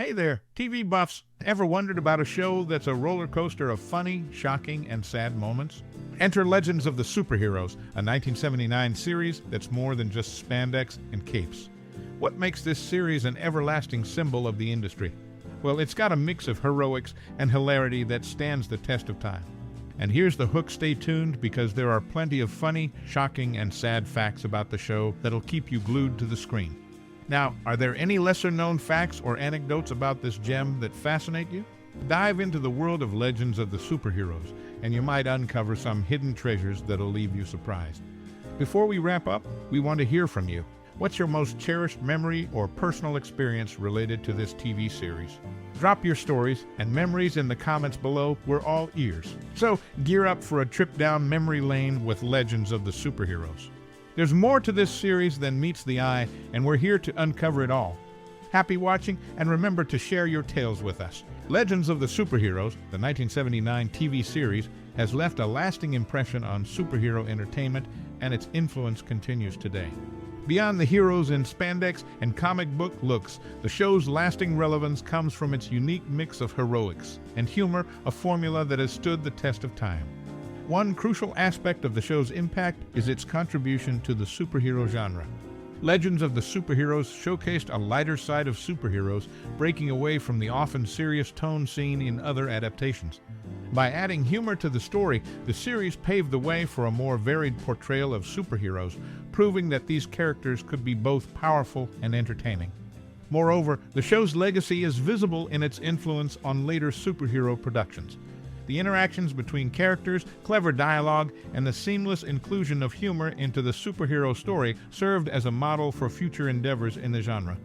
Hey there, TV buffs. Ever wondered about a show that's a roller coaster of funny, shocking, and sad moments? Enter Legends of the Superheroes, a 1979 series that's more than just spandex and capes. What makes this series an everlasting symbol of the industry? Well, it's got a mix of heroics and hilarity that stands the test of time. And here's the hook. Stay tuned, because there are plenty of funny, shocking, and sad facts about the show that'll keep you glued to the screen. Now, are there any lesser-known facts or anecdotes about this gem that fascinate you? Dive into the world of Legends of the Superheroes, and you might uncover some hidden treasures that'll leave you surprised. Before we wrap up, we want to hear from you. What's your most cherished memory or personal experience related to this TV series? Drop your stories and memories in the comments below. We're all ears. So gear up for a trip down memory lane with Legends of the Superheroes. There's more to this series than meets the eye, and we're here to uncover it all. Happy watching, and remember to share your tales with us. Legends of the Superheroes, the 1979 TV series, has left a lasting impression on superhero entertainment, and its influence continues today. Beyond the heroes in spandex and comic book looks, the show's lasting relevance comes from its unique mix of heroics and humor, a formula that has stood the test of time. One crucial aspect of the show's impact is its contribution to the superhero genre. Legends of the Superheroes showcased a lighter side of superheroes, breaking away from the often serious tone seen in other adaptations. By adding humor to the story, the series paved the way for a more varied portrayal of superheroes, proving that these characters could be both powerful and entertaining. Moreover, the show's legacy is visible in its influence on later superhero productions. The interactions between characters, clever dialogue, and the seamless inclusion of humor into the superhero story served as a model for future endeavors in the genre.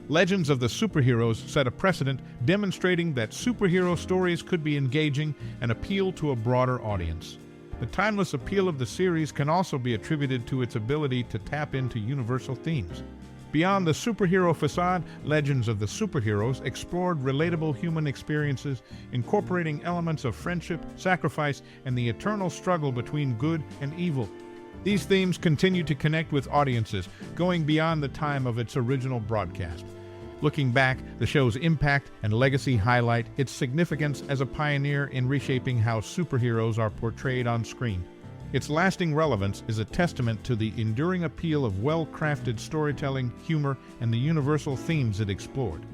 Legends of the Superheroes set a precedent, demonstrating that superhero stories could be engaging and appeal to a broader audience. The timeless appeal of the series can also be attributed to its ability to tap into universal themes. Beyond the superhero facade, Legends of the Superheroes explored relatable human experiences, incorporating elements of friendship, sacrifice, and the eternal struggle between good and evil. These themes continue to connect with audiences, going beyond the time of its original broadcast. Looking back, the show's impact and legacy highlight its significance as a pioneer in reshaping how superheroes are portrayed on screen. Its lasting relevance is a testament to the enduring appeal of well-crafted storytelling, humor, and the universal themes it explored.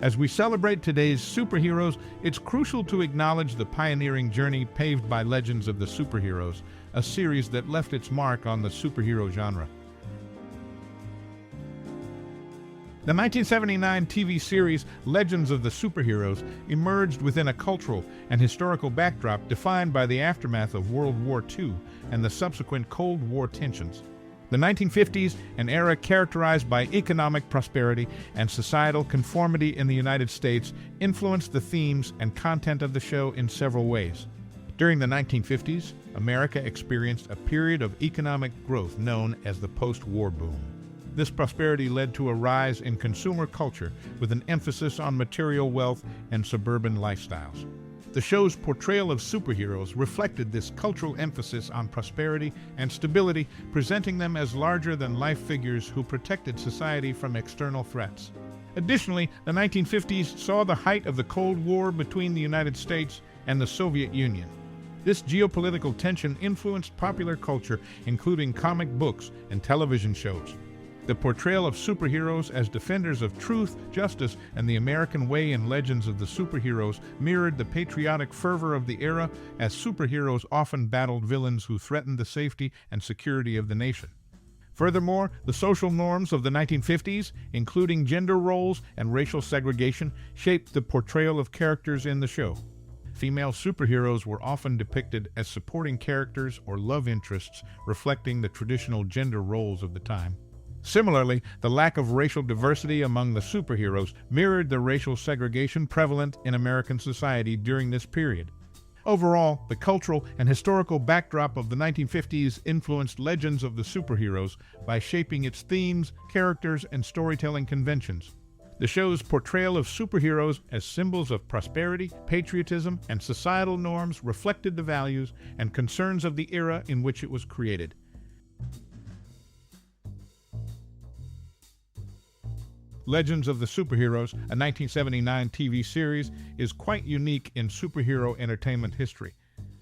As we celebrate today's superheroes, it's crucial to acknowledge the pioneering journey paved by Legends of the Superheroes, a series that left its mark on the superhero genre. The 1979 TV series Legends of the Superheroes emerged within a cultural and historical backdrop defined by the aftermath of World War II and the subsequent Cold War tensions. The 1950s, an era characterized by economic prosperity and societal conformity in the United States, influenced the themes and content of the show in several ways. During the 1950s, America experienced a period of economic growth known as the post-war boom. This prosperity led to a rise in consumer culture with an emphasis on material wealth and suburban lifestyles. The show's portrayal of superheroes reflected this cultural emphasis on prosperity and stability, presenting them as larger-than-life figures who protected society from external threats. Additionally, the 1950s saw the height of the Cold War between the United States and the Soviet Union. This geopolitical tension influenced popular culture, including comic books and television shows. The portrayal of superheroes as defenders of truth, justice, and the American way in Legends of the Superheroes mirrored the patriotic fervor of the era, as superheroes often battled villains who threatened the safety and security of the nation. Furthermore, the social norms of the 1950s, including gender roles and racial segregation, shaped the portrayal of characters in the show. Female superheroes were often depicted as supporting characters or love interests, reflecting the traditional gender roles of the time. Similarly, the lack of racial diversity among the superheroes mirrored the racial segregation prevalent in American society during this period. Overall, the cultural and historical backdrop of the 1950s influenced Legends of the Superheroes by shaping its themes, characters, and storytelling conventions. The show's portrayal of superheroes as symbols of prosperity, patriotism, and societal norms reflected the values and concerns of the era in which it was created. Legends of the Superheroes, a 1979 TV series, is quite unique in superhero entertainment history.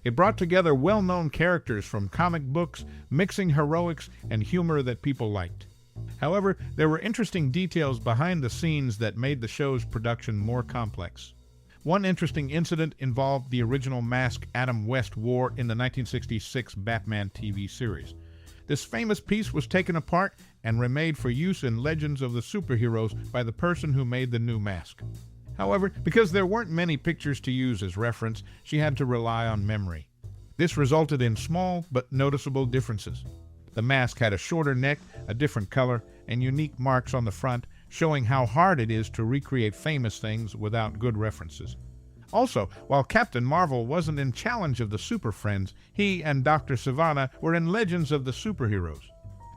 It brought together well-known characters from comic books, mixing heroics and humor that people liked. However, there were interesting details behind the scenes that made the show's production more complex. One interesting incident involved the original mask Adam West wore in the 1966 Batman TV series. This famous piece was taken apart and remade for use in Legends of the Superheroes by the person who made the new mask. However, because there weren't many pictures to use as reference, she had to rely on memory. This resulted in small but noticeable differences. The mask had a shorter neck, a different color, and unique marks on the front, showing how hard it is to recreate famous things without good references. Also, while Captain Marvel wasn't in Challenge of the Super Friends, he and Dr. Sivana were in Legends of the Superheroes.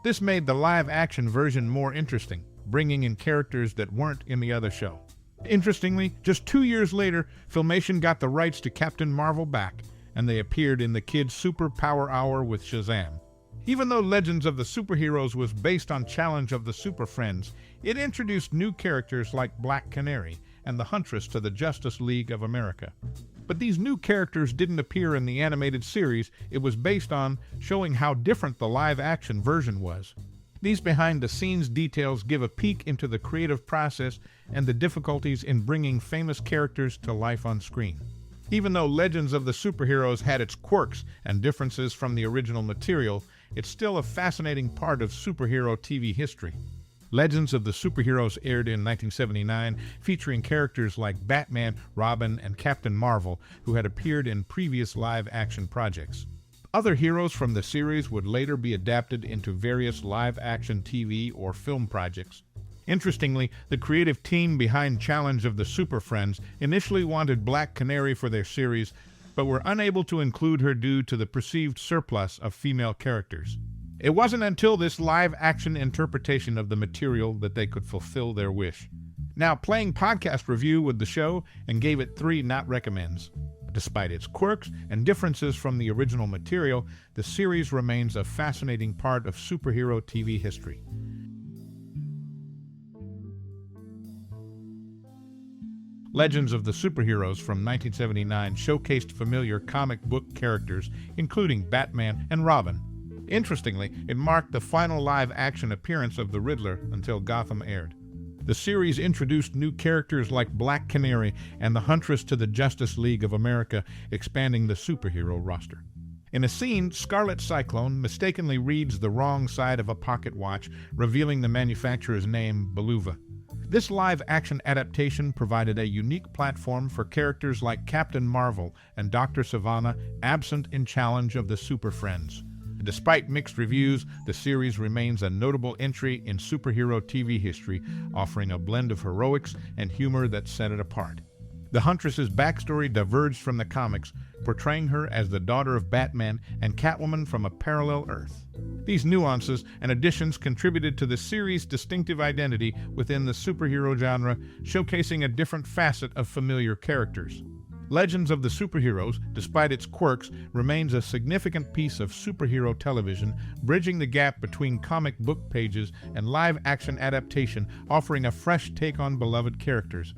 This made the live-action version more interesting, bringing in characters that weren't in the other show. Interestingly, just 2 years later, Filmation got the rights to Captain Marvel back, and they appeared in the Kids' Super Power Hour with Shazam. Even though Legends of the Superheroes was based on Challenge of the Super Friends, it introduced new characters like Black Canary and the Huntress to the Justice League of America. But these new characters didn't appear in the animated series it was based on, showing how different the live-action version was. These behind-the-scenes details give a peek into the creative process and the difficulties in bringing famous characters to life on screen. Even though Legends of the Superheroes had its quirks and differences from the original material, it's still a fascinating part of superhero TV history. Legends of the Superheroes aired in 1979, featuring characters like Batman, Robin, and Captain Marvel, who had appeared in previous live-action projects. Other heroes from the series would later be adapted into various live-action TV or film projects. Interestingly, the creative team behind Challenge of the Super Friends initially wanted Black Canary for their series, but were unable to include her due to the perceived surplus of female characters. It wasn't until this live-action interpretation of the material that they could fulfill their wish. Now, playing podcast review with the show and gave it 3 not recommends. Despite its quirks and differences from the original material, the series remains a fascinating part of superhero TV history. Legends of the Superheroes from 1979 showcased familiar comic book characters, including Batman and Robin. Interestingly, it marked the final live-action appearance of the Riddler until Gotham aired. The series introduced new characters like Black Canary and the Huntress to the Justice League of America, expanding the superhero roster. In a scene, Scarlet Cyclone mistakenly reads the wrong side of a pocket watch, revealing the manufacturer's name, Beluva. This live-action adaptation provided a unique platform for characters like Captain Marvel and Dr. Sivana, absent in Challenge of the Super Friends. Despite mixed reviews, the series remains a notable entry in superhero TV history, offering a blend of heroics and humor that set it apart. The Huntress's backstory diverged from the comics, portraying her as the daughter of Batman and Catwoman from a parallel Earth. These nuances and additions contributed to the series' distinctive identity within the superhero genre, showcasing a different facet of familiar characters. Legends of the Superheroes, despite its quirks, remains a significant piece of superhero television, bridging the gap between comic book pages and live-action adaptation, offering a fresh take on beloved characters.